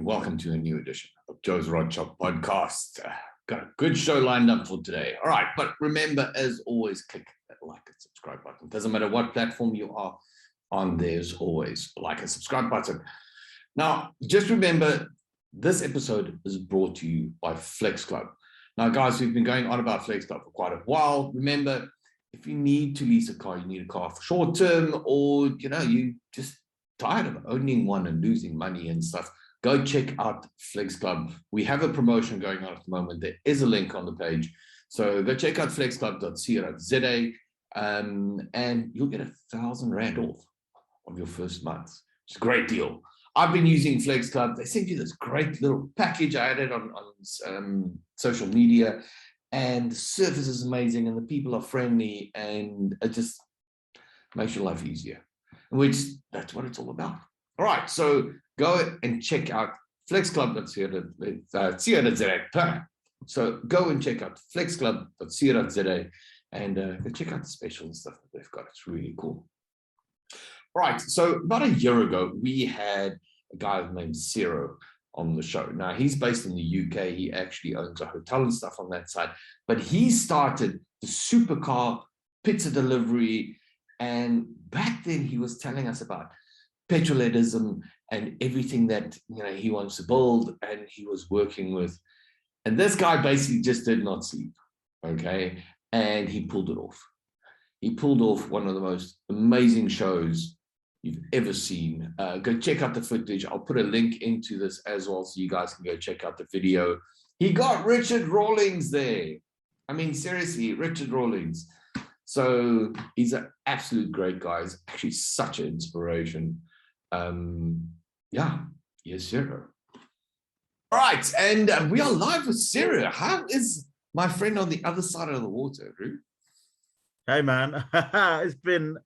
welcome to a new edition of Joe's RodShop podcast. Got a good show lined up for today. All right, but remember, as always, click that like and subscribe button. Doesn't matter what platform you are on, there's always a like and subscribe button. Now, just remember, this episode is brought to you by Flex Club. Now, guys, we've been going on about Flex Club for quite a while. Remember, if you need to lease a car, you need a car for short term, or you just tired of owning one and losing money and stuff, go check out Flex Club. We have a promotion going on at the moment. There is a link on the page. So go check out flexclub.co.za and you'll get R1,000 off of your first month. It's a great deal. I've been using Flex Club. They sent you this great little package. I had it on social media, and the service is amazing and the people are friendly, and it just makes your life easier, which that's what it's all about. All right, so go and check out flexclub.co.za. So go and check out flexclub.co.za and go check out the special and stuff that they've got. It's really cool. All right, so about a year ago, we had a guy named Ciro on the show. Now, he's based in the UK. He actually owns a hotel and stuff on that side, but he started the supercar pizza delivery. And back then he was telling us about petrolheadism and everything that he wants to build, and he was working with. And this guy basically just did not sleep, okay? And he pulled it off. He pulled off one of the most amazing shows you've ever seen. Go check out the footage. I'll put a link into this as well, so you guys can go check out the video. He got Richard Rawlings there. I mean, seriously, Richard Rawlings. So he's an absolute great guy. He's actually such an inspiration. Yeah, yes, Ciro. All right, and we are live with Ciro. How is my friend on the other side of the water, Drew? Hey, man. It's been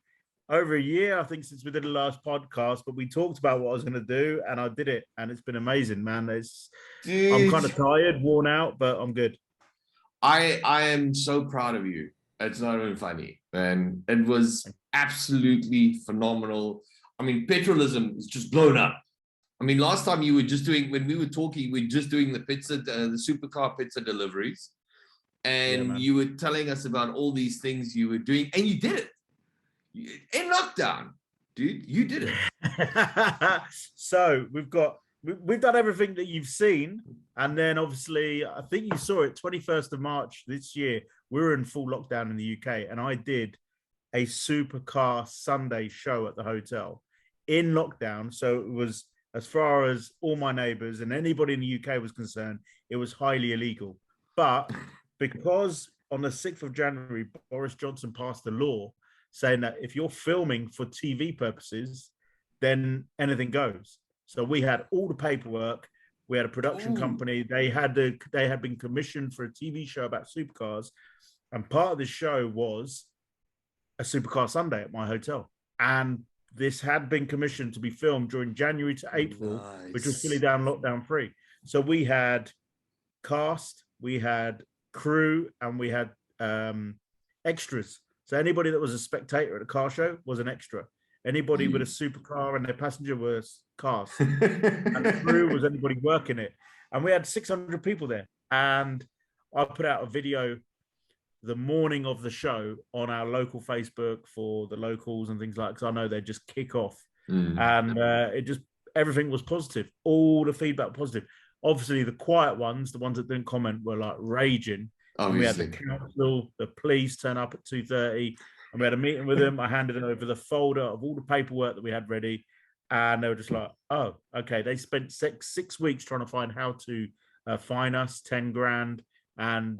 over a year, I think, since we did the last podcast, but we talked about what I was going to do, and I did it, and it's been amazing, man. I'm kind of tired, worn out, but I'm good. I am so proud of you. It's not even funny, and it was absolutely phenomenal. I mean, petrolism is just blown up. I mean, last time you were just doing, when we were talking, we were just doing the pizza, the supercar pizza deliveries, and you were telling us about all these things you were doing, and you did it in lockdown, dude. You did it. So we've done everything that you've seen, and then obviously, I think you saw it, 21st of March this year, we were in full lockdown in the UK, and I did a supercar Sunday show at the hotel in lockdown. So it was, as far as all my neighbors and anybody in the UK was concerned, it was highly illegal. But because on the 6th of January, Boris Johnson passed a law saying that if you're filming for TV purposes, then anything goes. So we had all the paperwork. We had a production company. They had been commissioned for a TV show about supercars, and part of the show was a supercar Sunday at my hotel. And this had been commissioned to be filmed during January to April, which was fully lockdown free. So we had cast, we had crew, and we had extras. So anybody that was a spectator at a car show was an extra. Anybody with a supercar and their passenger was cast. And the crew was anybody working it. And we had 600 people there. And I put out a video the morning of the show on our local Facebook for the locals and things like that, because I know they just kick off. And everything was positive. All the feedback positive. Obviously, the quiet ones, the ones that didn't comment, were like raging. And we had the council, the police turn up at 2:30, and we had a meeting with them. I handed over the folder of all the paperwork that we had ready, and they were just like, "Oh, okay." They spent six weeks trying to find how to fine us 10 grand, and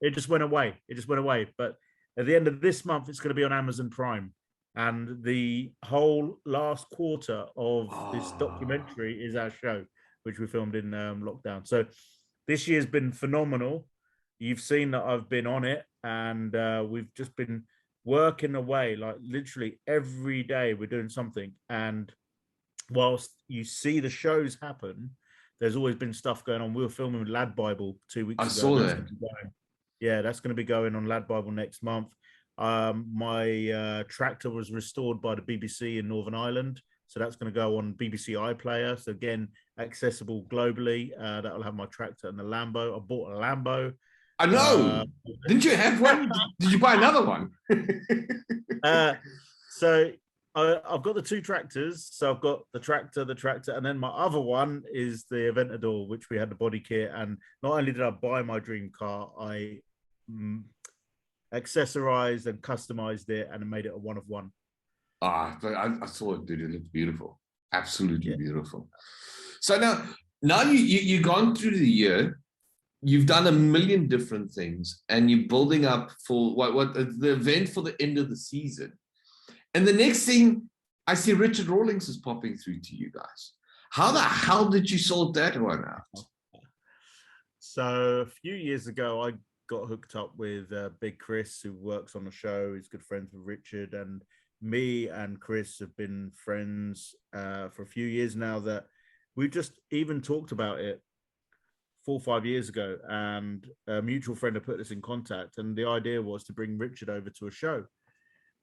it just went away. It just went away. But at the end of this month, it's going to be on Amazon Prime, and the whole last quarter of this documentary is our show, which we filmed in lockdown. So this year's been phenomenal. You've seen that I've been on it, and we've just been working away, like literally every day we're doing something. And whilst you see the shows happen, there's always been stuff going on. We were filming Lad Bible 2 weeks ago. I saw that. Yeah, that's going to be going on Lad Bible next month. My tractor was restored by the BBC in Northern Ireland. So that's going to go on BBC iPlayer. So again, accessible globally. That'll have my tractor and the Lambo. I bought a Lambo. I know. Didn't you have one? Did you buy another one? So I've got the two tractors. So I've got the tractor, and then my other one is the Aventador, which we had the body kit. And not only did I buy my dream car, I accessorized and customized it and made it a one of one. I saw it, dude. It looked beautiful. Absolutely beautiful. So now you've gone through the year. You've done a million different things, and you're building up for what the event for the end of the season. And the next thing, I see Richard Rawlings is popping through to you guys. How the hell did you sort that one out? So a few years ago, I got hooked up with Big Chris, who works on the show. He's good friends with Richard, and me and Chris have been friends for a few years now. That we just even talked about it 4 or 5 years ago, and a mutual friend had put us in contact, and the idea was to bring Richard over to a show.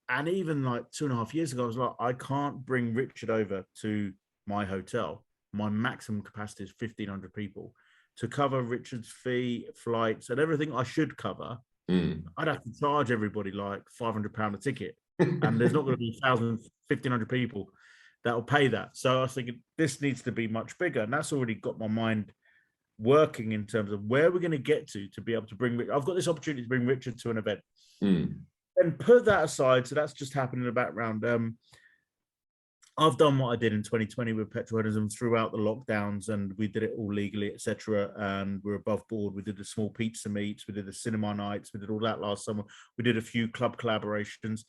And even like 2.5 years ago, I was like, I can't bring Richard over to my hotel. My maximum capacity is 1,500 people. To cover Richard's fee, flights, and everything I should cover, I'd have to charge everybody like £500 a ticket. And there's not going to be 1,500 people that will pay that. So I was thinking, this needs to be much bigger. And that's already got my mind working in terms of where we're going to get to be able to bring. I've got this opportunity to bring Richard to an event. And put that aside, so that's just happened in the background. I've done what I did in 2020 with Petrolheadonism throughout the lockdowns, and we did it all legally, etc. And we're above board. We did the small pizza meets, we did the cinema nights, we did all that last summer. We did a few club collaborations,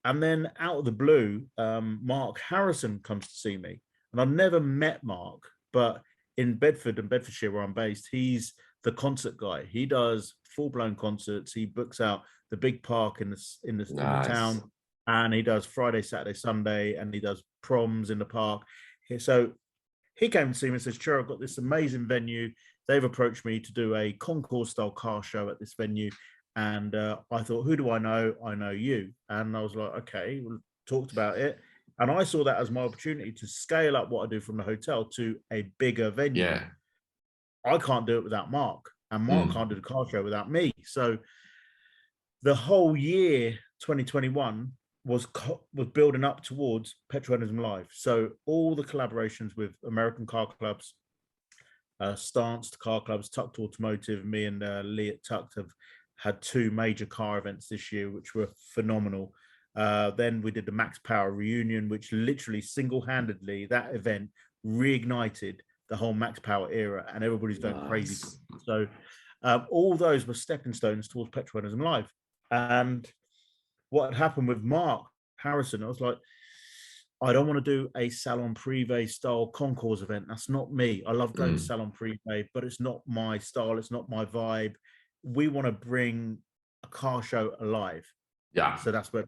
and then out of the blue, Mark Harrison comes to see me, and I've never met Mark, but in Bedford and Bedfordshire, where I'm based, he's the concert guy. He does full-blown concerts. He books out the big park in the town, and he does Friday, Saturday, Sunday, and he does proms in the park. So he came to see me and says, "Sure, I've got this amazing venue. They've approached me to do a concourse-style car show at this venue." And I thought, who do I know? I know you. And I was like, okay, we talked about it. And I saw that as my opportunity to scale up what I do from the hotel to a bigger venue. Yeah. I can't do it without Mark, and Mark can't do the car show without me. So the whole year 2021 was building up towards Petrolheadonism Live. So all the collaborations with American car clubs, Stanced car clubs, Tucked Automotive, me and Lee at Tucked have had 2 major car events this year, which were phenomenal. Then we did the Max Power reunion, which literally single-handedly, that event reignited the whole Max Power era, and everybody's going crazy. So all those were stepping stones towards Petrolheadonism Live. And what had happened with Mark Harrison, I was like, I don't want to do a Salon Privé style concourse event. That's not me. I love going to Salon Privé, but it's not my style. It's not my vibe. We want to bring a car show alive. Yeah. So that's where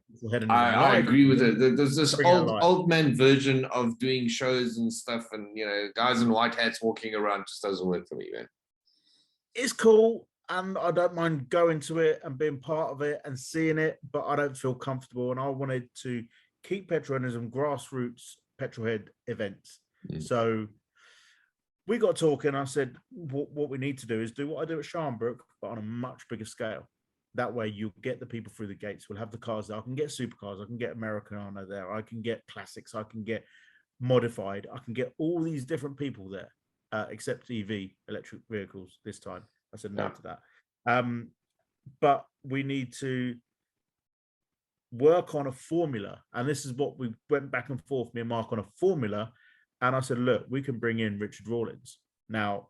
I agree with it. There's this old man version of doing shows and stuff, and guys in white hats walking around just doesn't work for me, man. It's cool, and I don't mind going to it and being part of it and seeing it, but I don't feel comfortable. And I wanted to keep Petrolheadonism grassroots Petrolhead events. So we got talking. I said, what we need to do is do what I do at Sharnbrook, but on a much bigger scale. That way you'll get the people through the gates. We'll have the cars there. I can get supercars. I can get Americano there. I can get classics. I can get modified. I can get all these different people there, except EV, electric vehicles this time. I said no to that. But we need to work on a formula. And this is what we went back and forth, me and Mark, on a formula. And I said, look, we can bring in Richard Rawlings. Now,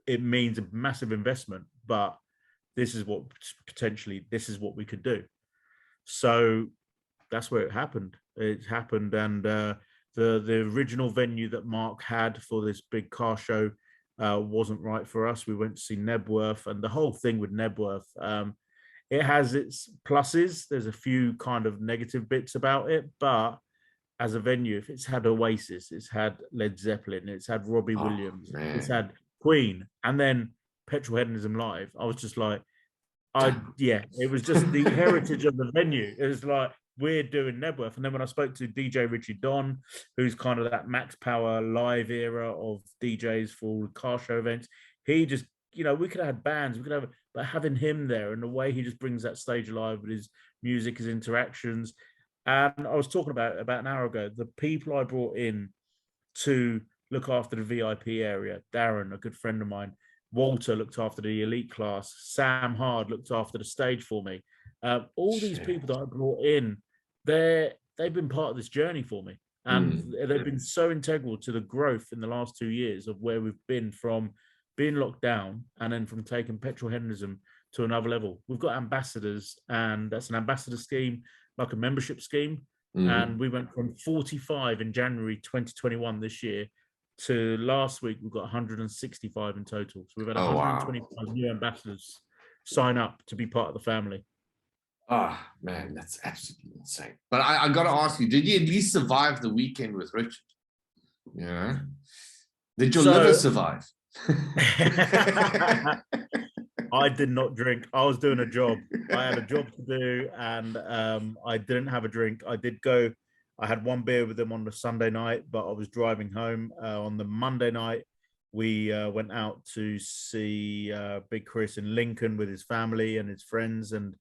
it means a massive investment, but this is what we could do. So that's where it happened. It happened, and the original venue that Mark had for this big car show wasn't right for us. We went to see Nebworth, and the whole thing with Nebworth, it has its pluses. There's a few kind of negative bits about it, but as a venue, if it's had Oasis, it's had Led Zeppelin, it's had Robbie Williams, it's had Queen, and then Petrolheadonism Live, I was just like, it was just the heritage of the venue. It was like, we're doing Nebworth. And then when I spoke to DJ Richie Don, who's kind of that Max Power live era of DJs for car show events, he just, we could have had bands, but having him there and the way he just brings that stage alive with his music, his interactions. And I was talking about an hour ago, the people I brought in to look after the VIP area. Darren, a good friend of mine. Walter looked after the elite class. Sam Hard looked after the stage for me. All these people that I brought in, they've been part of this journey for me. And they've been so integral to the growth in the last 2 years of where we've been from being locked down and then from taking petrolheadonism to another level. We've got ambassadors, and that's an ambassador scheme, like a membership scheme. And we went from 45 in January 2021 this year to last week, we've got 165 in total. So we've had 125 new ambassadors sign up to be part of the family. Ah, man, that's absolutely insane. But I got to ask you, did you at least survive the weekend with Richard? Yeah. Did your liver survive? I did not drink. I was doing a job. I had a job to do, and I didn't have a drink. I had one beer with them on the Sunday night, but I was driving home. On the Monday night, we went out to see Big Chris in Lincoln with his family and his friends, and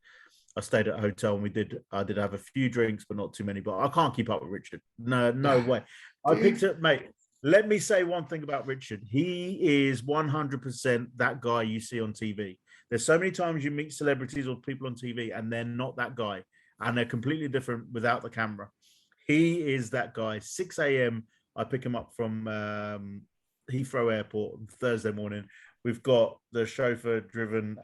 I stayed at a hotel, and I did have a few drinks, but not too many. But I can't keep up with Richard. No way. I picked up, mate. Let me say one thing about Richard. He is 100% that guy you see on TV. There's so many times you meet celebrities or people on TV, and they're not that guy, and they're completely different without the camera. He is that guy. 6 a.m. I pick him up from Heathrow Airport on Thursday morning. We've got the chauffeur-driven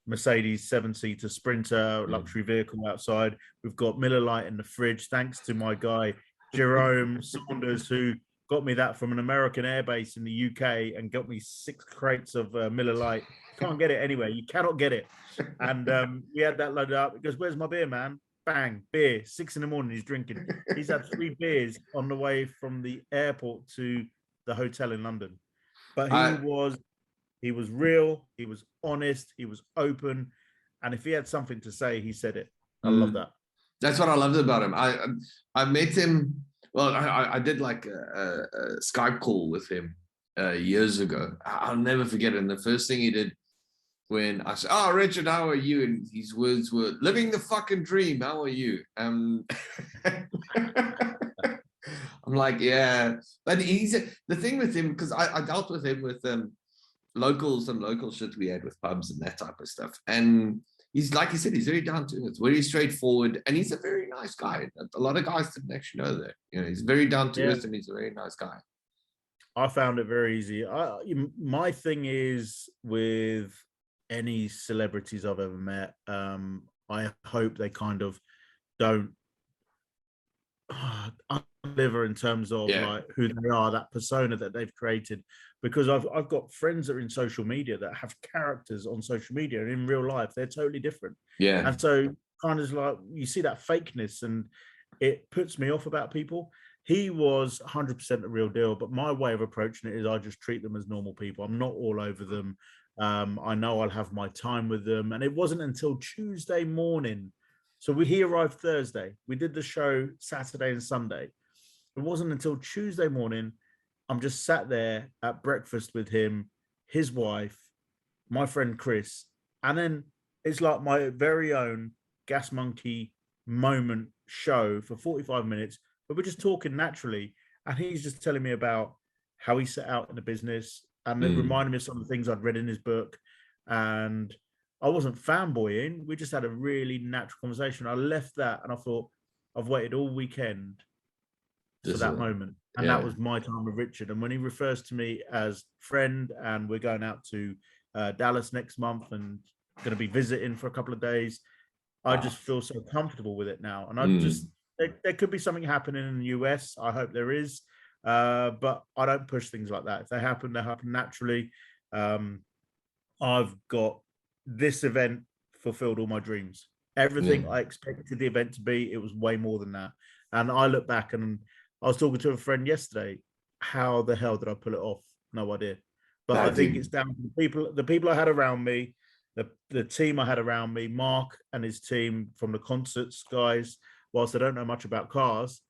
Mercedes 7-seater Sprinter luxury vehicle outside. We've got Miller Lite in the fridge, thanks to my guy Jerome Saunders, who got me that from an American airbase in the UK and got me 6 crates of Miller Lite. Can't get it anywhere. You cannot get it. And we had that loaded up. He goes, "Where's my beer, man?" Bang, beer. 6 a.m. he's drinking. He's had 3 beers on the way from the airport to the hotel in London. But he was real, he was honest, he was open, and if he had something to say, he said it. I love that. That's what I loved about him. I met him. Well, I did like a Skype call with him years ago. I'll never forget it. And the first thing he did when I said, "Oh, Richard, how are you?" And his words were, "Living the fucking dream. How are you?" I'm like, yeah. But the thing with him, because I dealt with him with some local shit we had with pubs and that type of stuff. And he's, like you said, he's very down to earth, very straightforward, and he's a very nice guy. A lot of guys didn't actually know that. He's very down to earth, and he's a very nice guy. I found it very easy. My thing is with any celebrities I've ever met, I hope they kind of don't deliver in terms of like who they are, that persona that they've created. Because I've got friends that are in social media that have characters on social media, and in real life they're totally different. Yeah. And so kind of like you see that fakeness, and it puts me off about people. He was 100% the real deal, but my way of approaching it is I just treat them as normal people. I'm not all over them. I know I'll have my time with them. And it wasn't until Tuesday morning. So he arrived Thursday. We did the show Saturday and Sunday. It wasn't until Tuesday morning. I'm just sat there at breakfast with him, his wife, my friend Chris. And then it's like my very own Gas Monkey moment show for 45 minutes. But we're just talking naturally. And he's just telling me about how he set out in the business. And it reminded me of some of the things I'd read in his book. And I wasn't fanboying. We just had a really natural conversation. I left that and I thought, I've waited all weekend for that moment. And that was my time with Richard. And when he refers to me as friend, and we're going out to Dallas next month and going to be visiting for a couple of days, I just feel so comfortable with it now. And I just, there could be something happening in the US. I hope there is. But I don't push things like that. If they happen naturally. I've got this event fulfilled all my dreams. Everything I expected the event to be, it was way more than that. And I look back, and I was talking to a friend yesterday. How the hell did I pull it off? No idea. But I think it's down to the people I had around me, the team I had around me, Mark and his team from the concerts guys, whilst I don't know much about cars,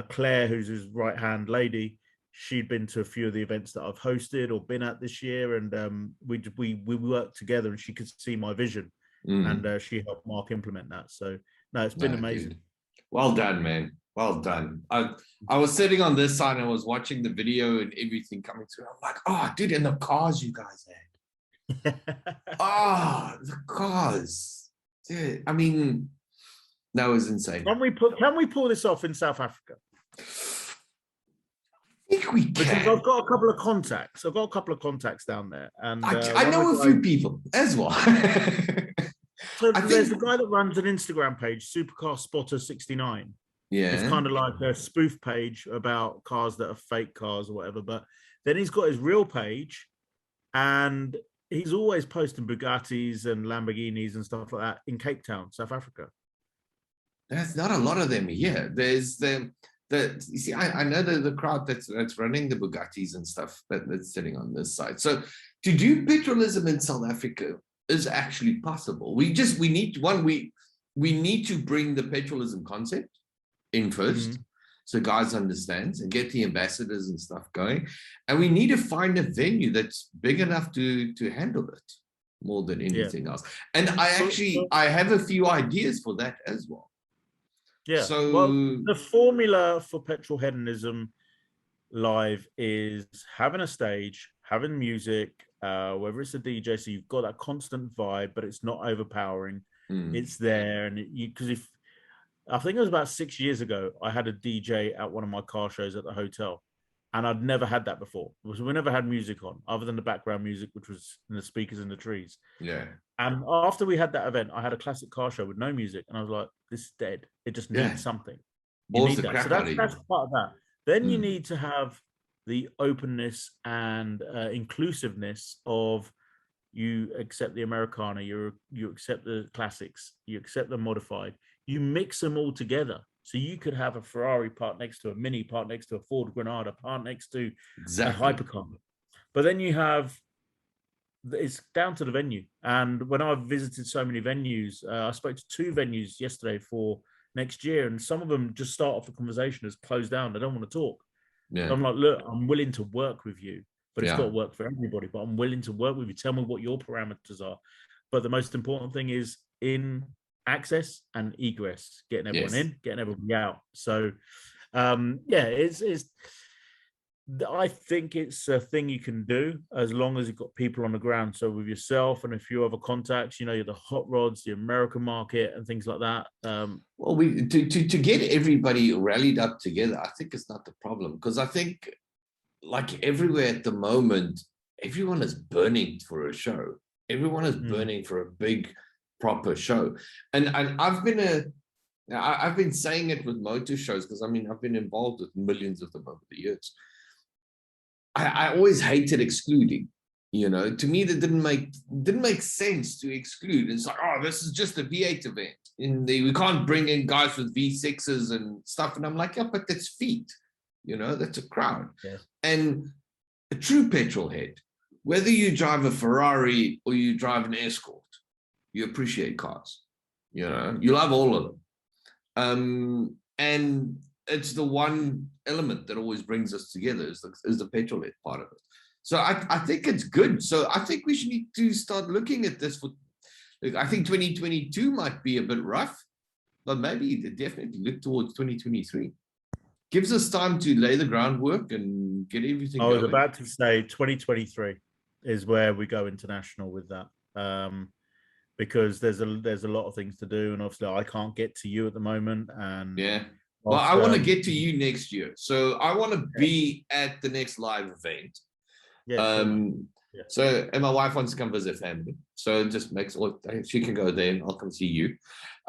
Claire, who's his right-hand lady, she'd been to a few of the events that I've hosted or been at this year, and we worked together, and she could see my vision, and she helped Mark implement that. So no, it's been amazing. Dude. Well done, man. Well done. I was sitting on this side and I was watching the video and everything coming through. I'm like, oh, dude, and the cars you guys had. Oh, the cars. Dude, I mean, that was insane. Can we pull this off in South Africa? I think we can. Because I've got a couple of contacts. I've got a couple of contacts down there, and I know a few people as well. So there's the guy that runs an Instagram page, Supercar Spotter 69. Yeah, it's kind of like a spoof page about cars that are fake cars or whatever. But then he's got his real page, and he's always posting Bugattis and Lamborghinis and stuff like that in Cape Town, South Africa. There's not a lot of them here. There's you see, I know the crowd that's running the Bugattis and stuff that's sitting on this side. So to do petrolism in South Africa is actually possible. We need to bring the petrolism concept in first, so guys understand and get the ambassadors and stuff going, and we need to find a venue that's big enough to handle it more than anything else. And I have a few ideas for that as well. Yeah. So well, the formula for Petrolheadonism Live is having a stage, having music, whether it's a DJ, so you've got that constant vibe, but it's not overpowering. It's there, and because I think it was about 6 years ago, I had a DJ at one of my car shows at the hotel, and I'd never had that before. We never had music on other than the background music, which was in the speakers in the trees. Yeah. And after we had that event, I had a classic car show with no music, and I was like, "This is dead. It just needs something." You need that. So that's part of that. Then you need to have the openness and inclusiveness of you accept the Americana, you accept the classics, you accept the modified. You mix them all together. So you could have a Ferrari part next to a Mini, part next to a Ford Granada, part next to a Hypercar. But then you have, it's down to the venue. And when I've visited so many venues, I spoke to 2 venues yesterday for next year, and some of them just start off the conversation as closed down. They don't want to talk. Yeah. So I'm like, look, I'm willing to work with you, but it's got to work for everybody. But I'm willing to work with you. Tell me what your parameters are. But the most important thing is in access and egress, getting everyone in, getting everybody out. So it's I think it's a thing you can do as long as you've got people on the ground. So with yourself and a few other contacts, you're the hot rods, the American market and things like that. Well, to get everybody rallied up together, I think it's not the problem, because I think like everywhere at the moment, everyone is burning for a show. Everyone is burning for a big proper show. And I've been saying it with motor shows, because I mean I've been involved with millions of them over the years. I always hated excluding, to me that didn't make sense to exclude. It's like, oh, this is just a V8 event, we can't bring in guys with V6s and stuff. And I'm like, yeah, but that's feet, that's a crowd. And a true petrol head, whether you drive a Ferrari or you drive an Escort, you appreciate cars, you love all of them. And it's the one element that always brings us together is the petrol head part of it. So I think it's good. So I think we should need to start looking at this I think 2022 might be a bit rough, but maybe definitely look towards 2023. Gives us time to lay the groundwork and get everything going. I was about to say 2023 is where we go international with that. Because there's a lot of things to do, and obviously I can't get to you at the moment. And well, I want to get to you next year, so I want to be at the next live event. So, and my wife wants to come visit family, so it just makes she can go there, and I'll come see you.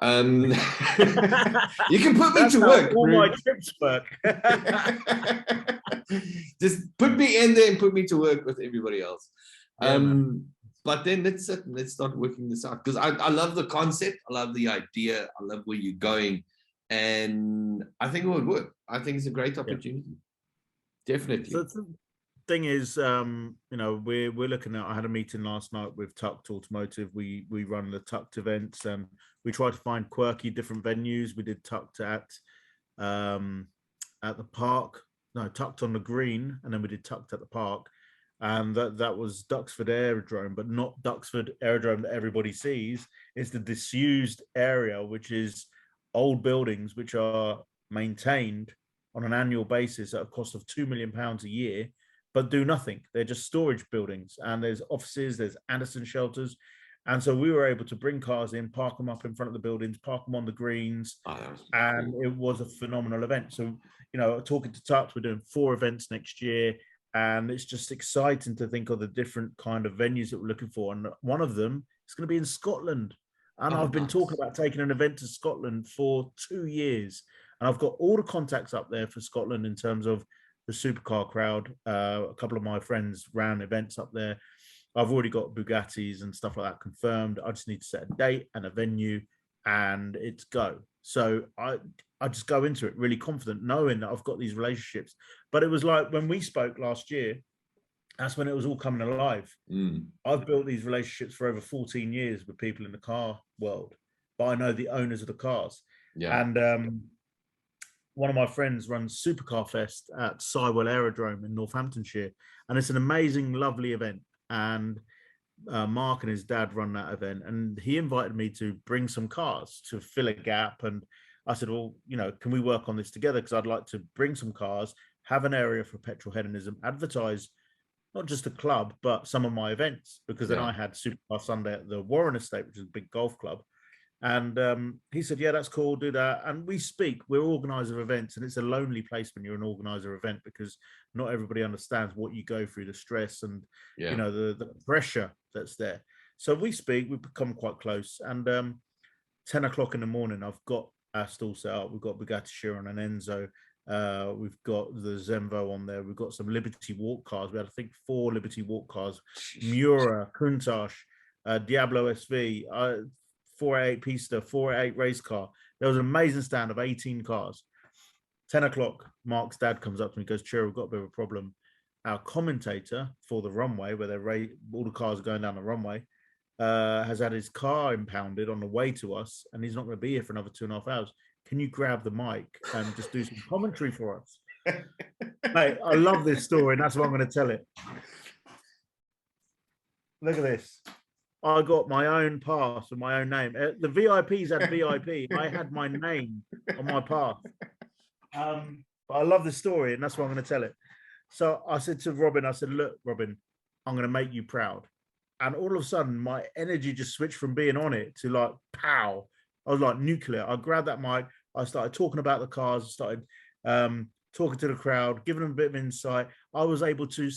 You can put me to work. All my trips work. Just put me in there and put me to work with everybody else. But then let's start working this out, because I love the concept, I love the idea, I love where you're going, and I think it would work. I think it's a great opportunity. Definitely. thing is, you know, we're looking at. I had a meeting last night with Tucked Automotive. We run the Tucked events, and we try to find quirky different venues. We did Tucked at the park, no, Tucked on the green, and then we did Tucked at the park, and that was Duxford Aerodrome, but not Duxford Aerodrome that everybody sees. It's the disused area, which is old buildings which are maintained on an annual basis at a cost of £2 million a year, but do nothing. They're just storage buildings, and there's offices, there's Anderson shelters. And so we were able to bring cars in, park them up in front of the buildings, park them on the greens, and it was a phenomenal event. So, you know, talking to Tux, we're doing 4 events next year, and it's just exciting to think of the different kind of venues that we're looking for. And one of them is going to be in Scotland. And I've been talking about taking an event to Scotland for 2 years. And I've got all the contacts up there for Scotland in terms of the supercar crowd. A couple of my friends ran events up there. I've already got Bugattis and stuff like that confirmed. I just need to set a date and a venue, and it's go. So I just go into it really confident, knowing that I've got these relationships. But it was like when we spoke last year, that's when it was all coming alive. I've built these relationships for over 14 years with people in the car world, but I know the owners of the cars. Yeah. And one of my friends runs Supercar Fest at Sywell Aerodrome in Northamptonshire, and it's an amazing, lovely event. And Mark and his dad run that event, and he invited me to bring some cars to fill a gap. And I said, well, you know, can we work on this together? Because I'd like to bring some cars, have an area for petrol hedonism, advertise not just the club, but some of my events, because then I had Supercar Sunday at the Warren Estate, which is a big golf club. And he said, yeah, that's cool, do that. And we speak, we're organizer of events, and it's a lonely place when you're an organizer event, because not everybody understands what you go through, the stress and, you know, the pressure that's there. So we speak, we become quite close. And 10 o'clock in the morning, I've got our stall set up. We've got Bugatti Chiron and Enzo. We've got the Zenvo on there. We've got some Liberty Walk cars. We had, I think, 4 Liberty Walk cars, Miura, Countach, Diablo SV, 488 Pista, 488 race car. There was an amazing stand of 18 cars. 10 o'clock, Mark's dad comes up to me and goes, Ciro, we've got a bit of a problem. Our commentator for the runway, where all the cars are going down the runway, has had his car impounded on the way to us, and he's not going to be here for another 2.5 hours. Can you grab the mic and just do some commentary for us? Mate, I love this story, and that's why I'm going to tell it. Look at this. I got my own pass with my own name. The VIPs had VIP. I had my name on my pass. But I love this story, and that's why I'm going to tell it. So I said to Robin, I said, look, Robin, I'm going to make you proud. And all of a sudden, my energy just switched from being on it to like, pow. I was like nuclear. I grabbed that mic. I started talking about the cars. I started talking to the crowd, giving them a bit of insight. I was able to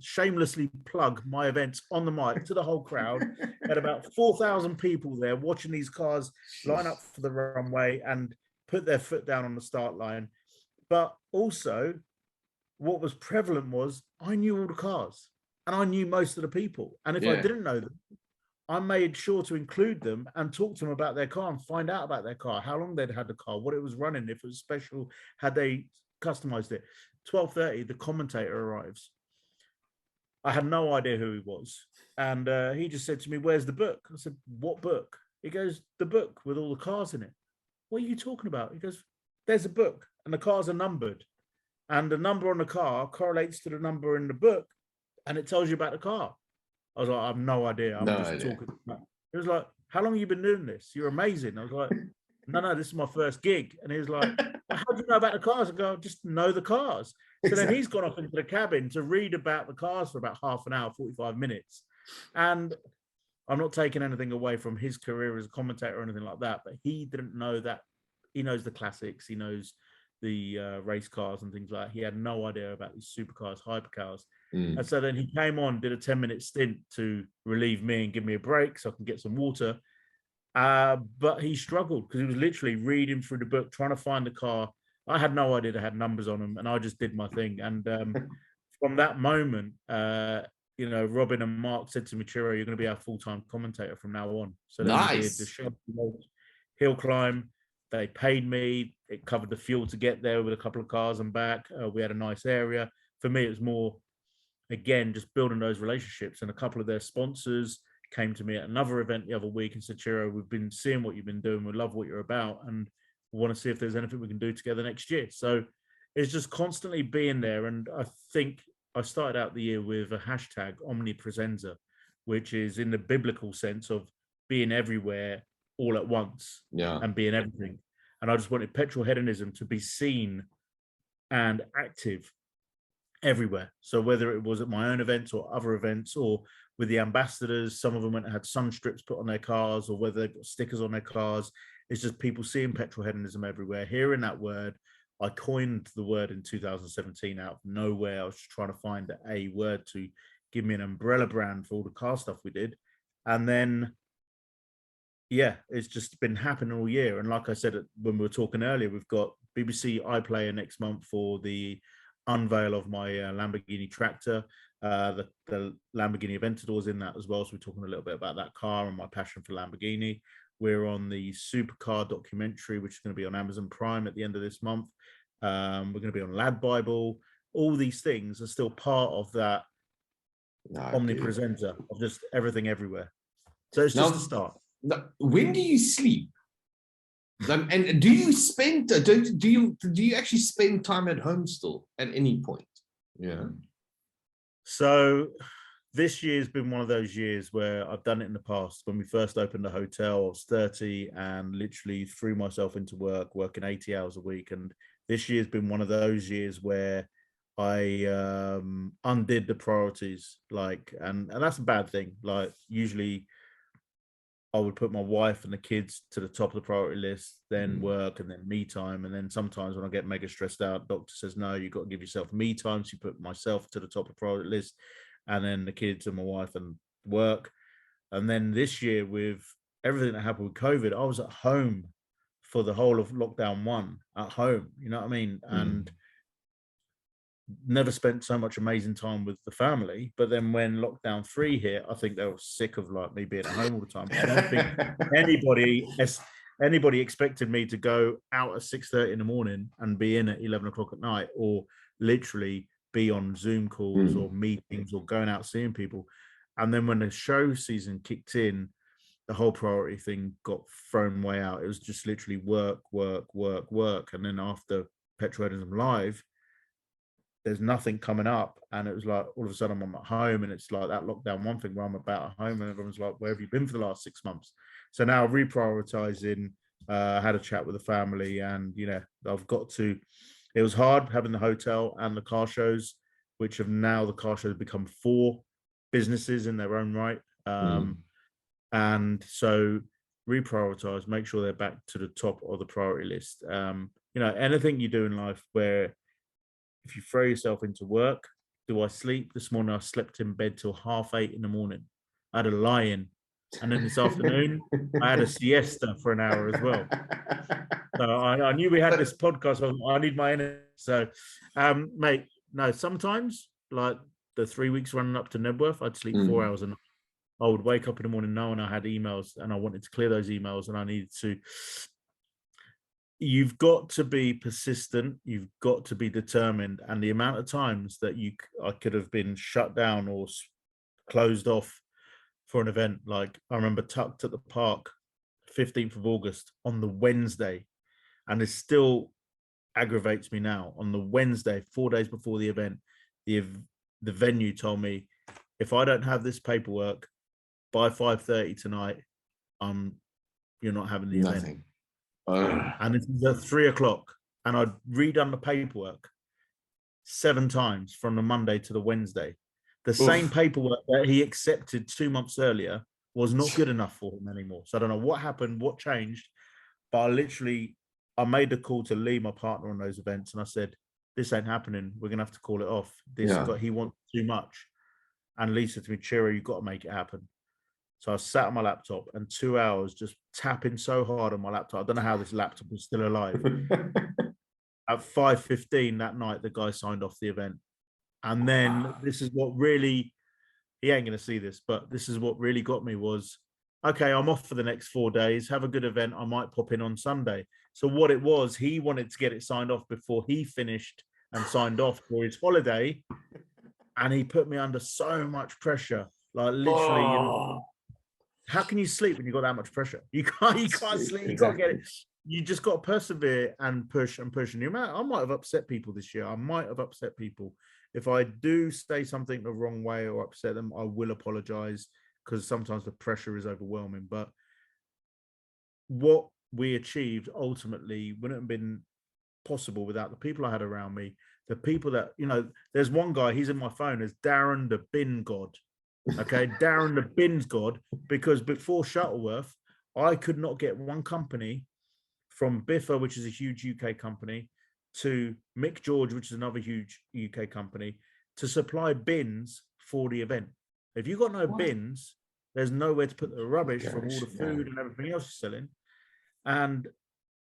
shamelessly plug my events on the mic to the whole crowd. Had about 4,000 people there watching these cars line up for the runway and put their foot down on the start line. But also, what was prevalent was I knew all the cars, and I knew most of the people. And if I didn't know them, I made sure to include them and talk to them about their car and find out about their car, how long they'd had the car, what it was running, if it was special, had they customized it. 12:30, the commentator arrives. I had no idea who he was. And he just said to me, where's the book? I said, what book? He goes, the book with all the cars in it. What are you talking about? He goes, there's a book, and the cars are numbered. And the number on the car correlates to the number in the book, and it tells you about the car. I was like, I have no idea. I'm just talking. It was like, how long have you been doing this? You're amazing. I was like, no, this is my first gig. And he was like, well, how do you know about the cars? I go, I just know the cars. So then he's gone off into the cabin to read about the cars for about half an hour, 45 minutes. And I'm not taking anything away from his career as a commentator or anything like that, but he didn't know that. He knows the classics. He knows the race cars and things like that. He had no idea about these supercars, hypercars. And so then he came on, did a 10-minute stint to relieve me and give me a break so I can get some water. But he struggled because he was literally reading through the book, trying to find the car. I had no idea they had numbers on them, and I just did my thing. And from that moment, you know, Robin and Mark said to me, Ciro, you're going to be our full-time commentator from now on. So then we did the show, hill climb. They paid me. It covered the fuel to get there with a couple of cars and back. We had a nice area. for me, it was more, again, just building those relationships. And a couple of their sponsors came to me at another event the other week and said, Ciro, we've been seeing what you've been doing. We love what you're about. And we want to see if there's anything we can do together next year. So it's just constantly being there. And I think I started out the year with a hashtag omnipresenza, which is in the biblical sense of being everywhere all at once and being everything. And I just wanted Petrolheadonism to be seen and active everywhere. So whether it was at my own events or other events, or with the ambassadors, some of them went and had sun strips put on their cars, or whether they've got stickers on their cars, it's just people seeing Petrolheadonism everywhere, hearing that word. I coined the word in 2017 out of nowhere. I was just trying to find a word to give me an umbrella brand for all the car stuff we did. And then, yeah, it's just been happening all year. And like I said, when we were talking earlier, we've got BBC iPlayer next month for the unveil of my Lamborghini tractor. The Lamborghini Aventador's in that as well. So we're talking a little bit about that car and my passion for Lamborghini. We're on the supercar documentary, which is going to be on Amazon Prime at the end of this month. We're going to be on Lad Bible. All these things are still part of that omnipresenza of just everything everywhere. So it's just a start. When do you sleep? And do you spend? Do you actually spend time at home still at any point? Yeah. So this year's been one of those years where I've done it in the past. When we first opened the hotel, I was 30 and literally threw myself into work, working 80 hours a week. And this year's been one of those years where I undid the priorities, and that's a bad thing. Like, usually I would put my wife and the kids to the top of the priority list, then work, and then me time. And then sometimes when I get mega stressed out, doctor says, no, you've got to give yourself me time. So you put myself to the top of the priority list, and then the kids and my wife and work. And then this year, with everything that happened with COVID, I was at home for the whole of lockdown 1 at home, you know what I mean? And never spent so much amazing time with the family. But then when lockdown 3 hit, I think they were sick of me being at home all the time. I don't think anybody expected me to go out at 6:30 in the morning and be in at 11 o'clock at night, or literally be on Zoom calls or meetings or going out seeing people. And then when the show season kicked in, the whole priority thing got thrown way out. It was just literally work. And then after Petrolheadonism Live, there's nothing coming up. And it was like, all of a sudden I'm at home, and it's like that lockdown 1 thing where I'm about at home, and everyone's like, where have you been for the last 6 months? So now reprioritizing, had a chat with the family, and, I've got to, it was hard having the hotel and the car shows, which have now, the car shows become 4 businesses in their own right. And so reprioritize, make sure they're back to the top of the priority list. Anything you do in life where if you throw yourself into work, do I sleep? This morning I slept in bed till 8:30 in the morning. I had a lie-in. And then this afternoon, I had a siesta for an hour as well. So I knew we had this podcast. I need my energy. So, mate, no, sometimes, like the 3 weeks running up to Nebworth, I'd sleep 4 hours a night. I would wake up in the morning knowing I had emails, and I wanted to clear those emails, and I needed to. You've got to be persistent. You've got to be determined. And the amount of times that I could have been shut down or closed off for an event. Like, I remember Tucked at the Park, 15th of August on the Wednesday, and it still aggravates me now. On the Wednesday, 4 days before the event, the venue told me, if I don't have this paperwork by 5:30 tonight, you're not having the event. And it was at 3 o'clock, and I'd redone the paperwork 7 times from the Monday to the Wednesday. The same paperwork that he accepted 2 months earlier was not good enough for him anymore. So I don't know what happened, what changed, but I made the call to Lee, my partner on those events, and I said, this ain't happening. We're going to have to call it off. He wants too much. And Lee said to me, Ciro, you've got to make it happen. So I sat on my laptop and 2 hours just tapping so hard on my laptop. I don't know how this laptop is still alive. At 5:15 that night, the guy signed off the event. And then this is what really, he ain't going to see this, but this is what really got me was, okay, I'm off for the next 4 days. Have a good event. I might pop in on Sunday. So what it was, he wanted to get it signed off before he finished and signed off for his holiday. And he put me under so much pressure. Like literally, you know, how can you sleep when you've got that much pressure? You can't sleep. You got to get it. You just got to persevere and push and push. And I might have upset people this year. I might have upset people. If I do say something the wrong way or upset them, I will apologize, because sometimes the pressure is overwhelming. But what we achieved ultimately wouldn't have been possible without the people I had around me. The people that, you know, there's one guy, he's in my phone as Darren the Bin God. Okay, Darren the Bin's God, because before Shuttleworth, I could not get one company from Biffa, which is a huge UK company, to Mick George, which is another huge UK company, to supply bins for the event. If you've got no bins, there's nowhere to put the rubbish from all the food and everything else you're selling. And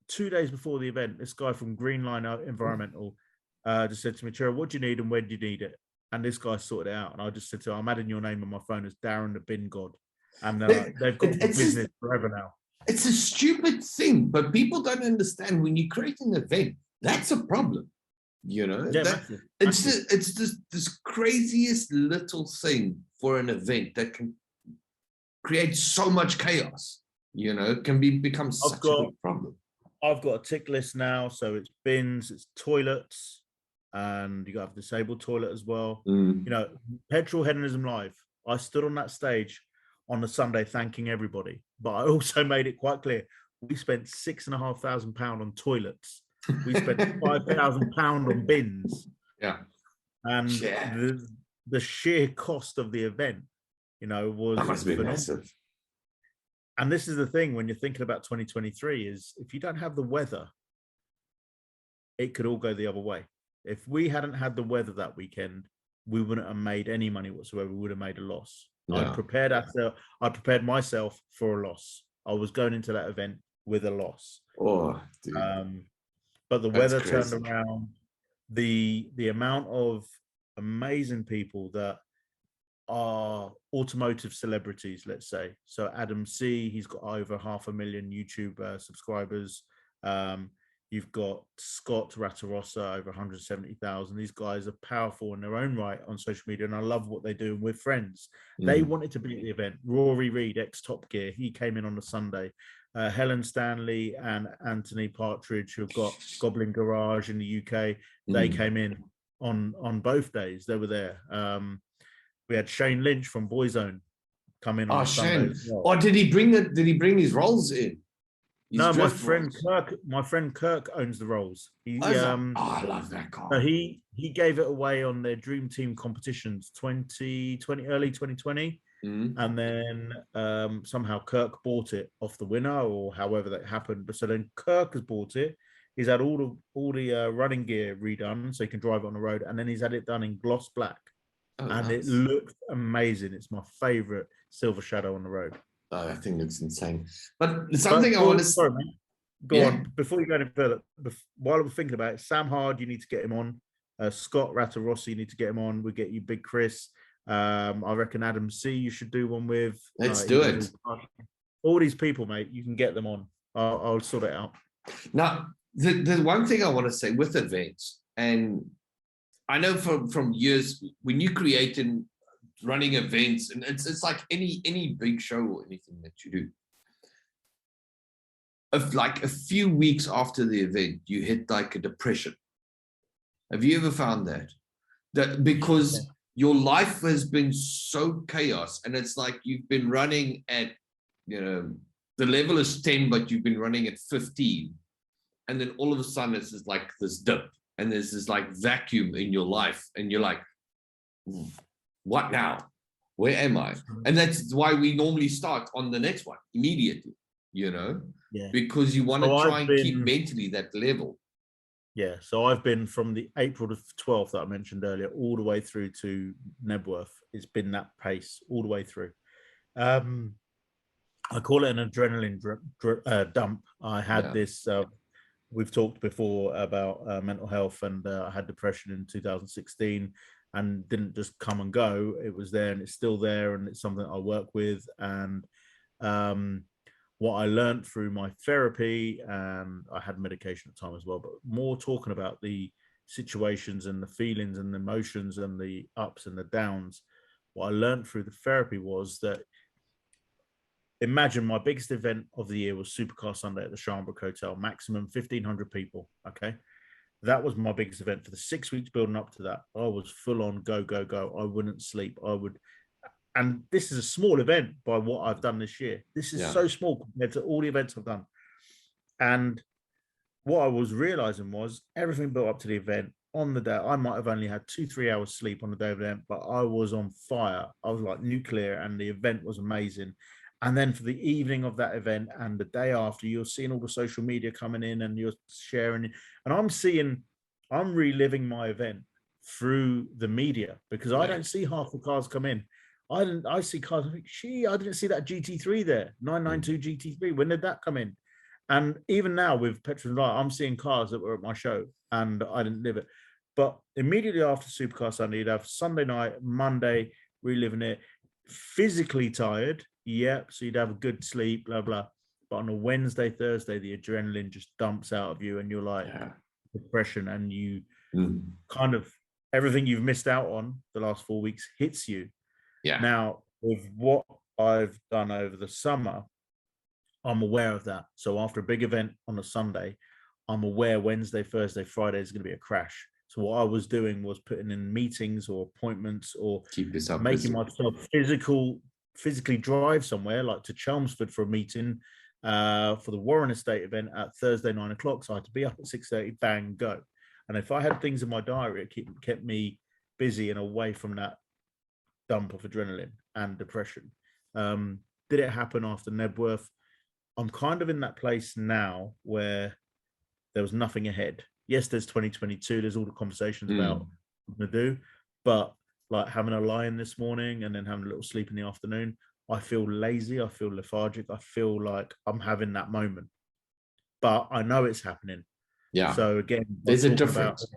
2 days before the event, this guy from Greenline Environmental just said to me, Ciro, what do you need and when do you need it? And this guy sorted it out. And I just said to him, I'm adding your name on my phone as Darren the Bin God. And they've got the business forever now. It's a stupid thing, but people don't understand when you create an event, that's a problem. You know, it's this craziest little thing for an event that can create so much chaos. You know, it can become such a big problem. I've got a tick list now, so it's bins, it's toilets, and you got to have a disabled toilet as well. You know, Petrolheadonism Live. I stood on that stage on the Sunday thanking everybody, but I also made it quite clear we spent £6,500 on toilets. We spent £5,000 on bins. Yeah, and the sheer cost of the event, you know, was that must be massive. And this is the thing when you're thinking about 2023 is if you don't have the weather, it could all go the other way. If we hadn't had the weather that weekend, we wouldn't have made any money whatsoever. We would have made a loss. I prepared myself for a loss. I was going into that event with a loss. Oh, dude. But the weather turned around. The amount of amazing people that are automotive celebrities, let's say. So Adam C, he's got over 500,000 YouTube subscribers. You've got Scott Ratarossa, over 170,000. These guys are powerful in their own right on social media, and I love what they do. And we're friends. They wanted to be at the event. Rory Reid, ex-Top Gear, he came in on a Sunday. Helen Stanley and Anthony Partridge, who've got Goblin Garage in the UK, they came in on both days. They were there. We had Shane Lynch from Boyzone come in on Sunday. Well. Oh, did he bring his rolls in? No, my friend Kirk owns the rolls. I love that car. So he gave it away on their Dream Team competitions 2020, early 2020. And then somehow Kirk bought it off the winner, or however that happened. But so then Kirk has bought it. He's had all the running gear redone so he can drive it on the road, and then he's had it done in gloss black. And nice. It looked amazing. It's my favorite Silver Shadow on the road. Oh, that thing looks insane. But something I want to... Sorry, man. Go on. Before you go any further, while we're thinking about it, Sam Hard, you need to get him on. Scott Ratarossi, you need to get him on. We'll get you Big Chris. I reckon Adam C, you should do one with. Let's do it. All these people, mate, you can get them on. I'll sort it out. Now, the one thing I want to say with events, and I know from years when you create and running events, and it's like any big show or anything that you do. If like a few weeks after the event, you hit like a depression. Have you ever found that? That because your life has been so chaos, and it's like you've been running at, you know, the level is 10, but you've been running at 15. And then all of a sudden it's just like this dip, and there's this like vacuum in your life, and you're like, what now? Where am I? And that's why we normally start on the next one immediately, you know, because you want to try and keep mentally that level. Yeah. So I've been from the April the 12th that I mentioned earlier, all the way through to Nebworth. It's been that pace all the way through. I call it an adrenaline dump. I had this, we've talked before about mental health, and I had depression in 2016 and didn't just come and go. It was there, and it's still there, and it's something I work with. And what I learned through my therapy, and I had medication at the time as well, but more talking about the situations and the feelings and the emotions and the ups and the downs, what I learned through the therapy was that, imagine my biggest event of the year was Supercar Sunday at the Sharnbrook Hotel, maximum 1,500 people. Okay. That was my biggest event. For the 6 weeks building up to that, I was full on go, go, go. I wouldn't sleep. And this is a small event by what I've done this year. This is so small compared to all the events I've done. And what I was realizing was everything built up to the event. On the day, I might have only had 2-3 hours sleep on the day of the event, but I was on fire. I was like nuclear, and the event was amazing. And then for the evening of that event and the day after, you're seeing all the social media coming in and you're sharing. And I'm reliving my event through the media, because I don't see half the cars come in. I see cars. I think, I didn't see that GT3 there, 992 GT3. When did that come in? And even now with Petrolheadonism, I'm seeing cars that were at my show and I didn't live it. But immediately after Supercar Sunday, you'd have Sunday night, Monday, reliving it, physically tired. Yep. So you'd have a good sleep, blah, blah. But on a Wednesday, Thursday, the adrenaline just dumps out of you and you're like depression, and you kind of, everything you've missed out on the last 4 weeks hits you. Yeah. Now, with what I've done over the summer, I'm aware of that. So after a big event on a Sunday, I'm aware Wednesday, Thursday, Friday is going to be a crash. So what I was doing was putting in meetings or appointments, or making myself physically drive somewhere, like to Chelmsford for a meeting for the Warren Estate event at Thursday, 9 o'clock. So I had to be up at 6:30, bang, go. And if I had things in my diary, it kept me busy and away from that dump of adrenaline and depression. Did it happen after Nebworth? I'm kind of in that place now where there was nothing ahead. Yes, there's 2022. There's all the conversations about what I'm going to do. But like having a lie-in this morning and then having a little sleep in the afternoon, I feel lazy. I feel lethargic. I feel like I'm having that moment. But I know it's happening. Yeah. So again, there's a difference.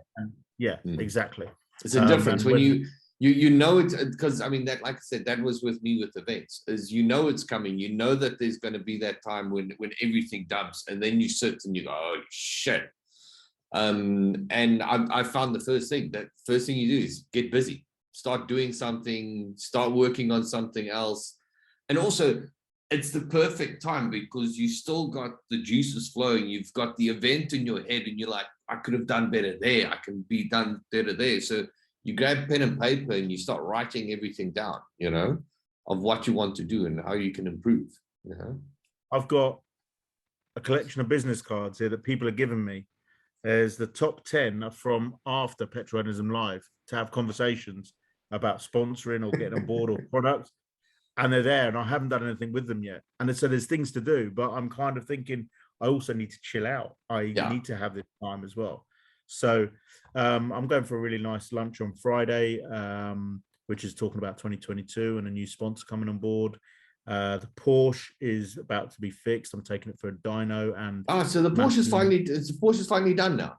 Exactly. It's a difference when you know it, because I mean that, like I said, that was with me with events, is it's coming. You know that there's going to be that time when everything dumps, and then you sit and you go, oh shit. And I found the first thing you do is get busy, start doing something, start working on something else. And also it's the perfect time because you still got the juices flowing. You've got the event in your head and you're like, I could have done better there. I can be done better there. So you grab pen and paper and you start writing everything down, of what you want to do and how you can improve. I've got a collection of business cards here that people are giving me. There's the top 10 are from after Petrolheadonism Live to have conversations about sponsoring or getting on board or products. And they're there and I haven't done anything with them yet. And so there's things to do, but I'm kind of thinking I also need to chill out. I need to have this time as well. So I'm going for a really nice lunch on Friday, which is talking about 2022 and a new sponsor coming on board. The Porsche is about to be fixed. I'm taking it for a dyno. And so the Porsche is finally done now.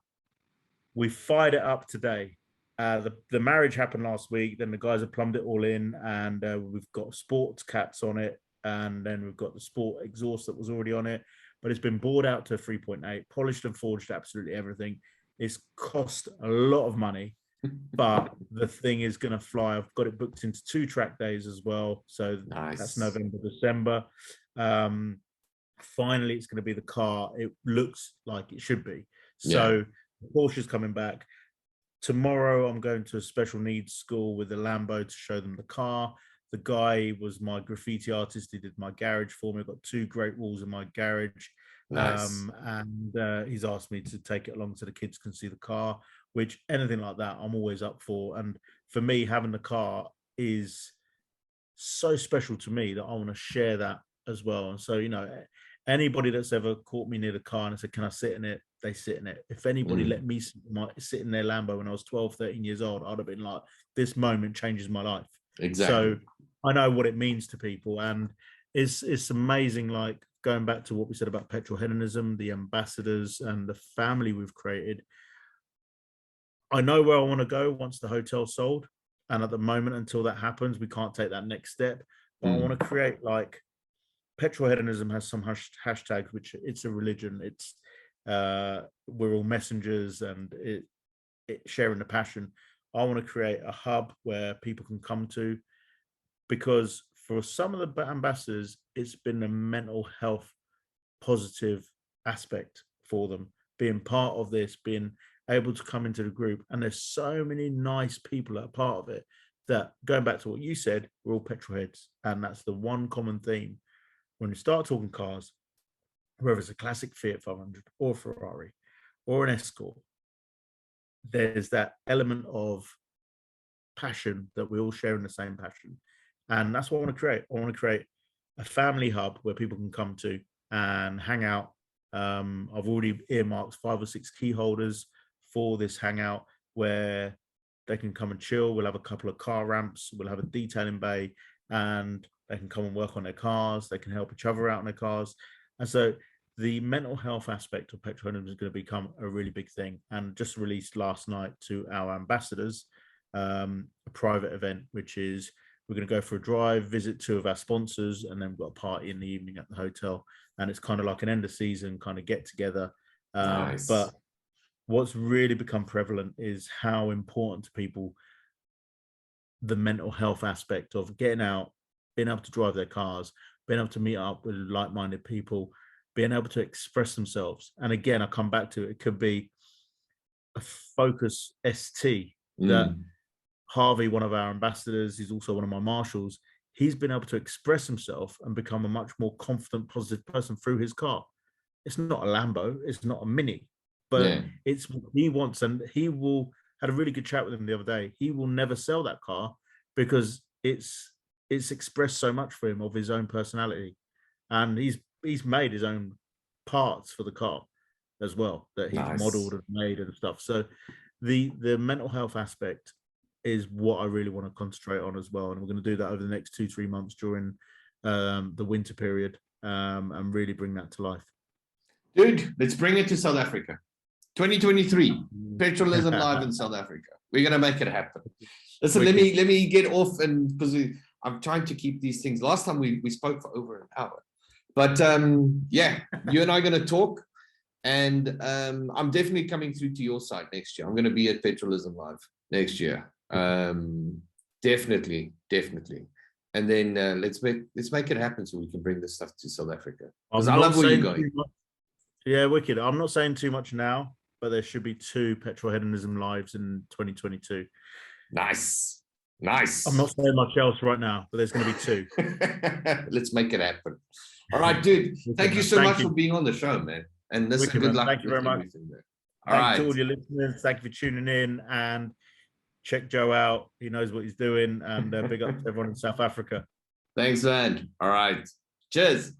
We fired it up today. The marriage happened last week. Then the guys have plumbed it all in, and we've got sports caps on it, and then we've got the sport exhaust that was already on it. But it's been bored out to 3.8, polished and forged, absolutely everything. It's cost a lot of money, but the thing is going to fly. I've got it booked into 2 track days as well. So that's November, December. Finally, it's going to be the car it looks like it should be. So Porsche's coming back. Tomorrow, I'm going to a special needs school with a Lambo to show them the car. The guy was my graffiti artist. He did my garage for me. I've got 2 great walls in my garage. Nice. And he's asked me to take it along so the kids can see the car, which anything like that, I'm always up for. And for me, having the car is so special to me that I want to share that as well. And so, anybody that's ever caught me near the car and I said, can I sit in it? They sit in it. If anybody let me sit in their Lambo when I was 12, 13 years old, I'd have been like, this moment changes my life. Exactly. So I know what it means to people. And it's amazing, like going back to what we said about Petrolheadonism, the ambassadors and the family we've created. I know where I want to go once the hotel's sold. And at the moment, until that happens, we can't take that next step. But I want to create like Petrolheadonism has some hashtags, which it's a religion. It's we're all messengers, and sharing the passion. I want to create a hub where people can come to, because for some of the ambassadors, it's been a mental health positive aspect for them, being part of this, being able to come into the group. And there's so many nice people that are part of it, that, going back to what you said, we're all petrol heads. And that's the one common theme. When you start talking cars, whether it's a classic Fiat 500 or a Ferrari or an Escort, there's that element of passion that we all share in the same passion. And that's what I want to create. I want to create a family hub where people can come to and hang out. I've already earmarked 5 or 6 key holders for this hangout where they can come and chill. We'll have a couple of car ramps. We'll have a detailing bay, and they can come and work on their cars. They can help each other out in their cars. And so the mental health aspect of Petrolheadonism is going to become a really big thing. And just released last night to our ambassadors, a private event, which is, we're going to go for a drive, visit 2 of our sponsors, and then we've got a party in the evening at the hotel. And it's kind of like an end of season kind of get together. Nice. But what's really become prevalent is how important to people the mental health aspect of getting out, being able to drive their cars, being able to meet up with like-minded people, being able to express themselves. And again, I come back to it could be a Focus ST that Harvey, one of our ambassadors, he's also one of my marshals, he's been able to express himself and become a much more confident, positive person through his car. It's not a Lambo, it's not a Mini, but it's what he wants. And he will, had a really good chat with him the other day. He will never sell that car because it's expressed so much for him of his own personality. And he's made his own parts for the car as well, that he's modeled and made and stuff. So the mental health aspect is what I really want to concentrate on as well. And we're going to do that over the next 2-3 months during the winter period, and really bring that to life. Dude, let's bring it to South Africa. 2023, Petrolheadonism Live in South Africa. We're going to make it happen. Listen, let me get off, and because I'm trying to keep these things. Last time we spoke for over an hour. But yeah, you and I are going to talk. And I'm definitely coming through to your side next year. I'm going to be at Petrolheadonism Live next year. Definitely. And then let's make it happen so we can bring this stuff to South Africa. Because I love where you're going. Yeah, wicked. I'm not saying too much now, but there should be 2 Petrolheadonism Lives in 2022. Nice. I'm not saying much else right now, but there's going to be 2. Let's make it happen. All right, dude. Thank you so much for being on the show, man. And listen, good luck. Thank you very much. Thanks to all your listeners. Thank you for tuning in, and check Joe out. He knows what he's doing, and big up to everyone in South Africa. Thanks, man. All right. Cheers.